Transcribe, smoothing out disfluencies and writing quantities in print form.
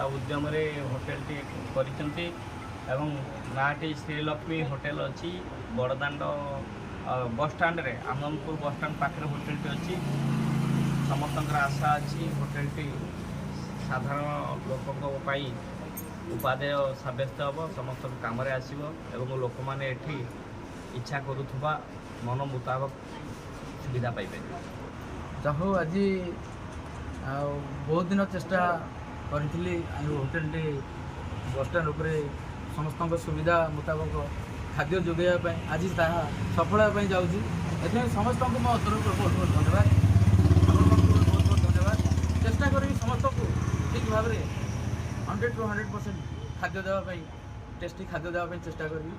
उद्यम hotel T करिसेंती एवं नाटी Sreelakshmi hotel अच्छी बड़दाण्ड बस स्टाण्ड रे आनंदपुर बस स्टाण्ड पाखे होटेल टी अच्छी समस्त आशा अच्छी होटेल टी साधारण लोकों उपादेय सब्यस्त हम समस्त कम आसो एवं लोक मैंने इच्छा करुवा मन मुताबक सुविधा पाइबे। जहो आज बहुत दिन चेष्टा करी होटेल टी बस स्टाण्ड उपर समस्त सुविधा मुताबक खाद्य जोगाइवाई आज सफल होगापी जाऊँगी समस्त को मो तरफ बहुत बहुत धन्यवाद बहुत बहुत धन्यवाद चेष्टा करी समस्त को ठीक भाव में 100 to 100% खाद्य देवाई टेस्टी खाद्य देवाई चेष्टा करी।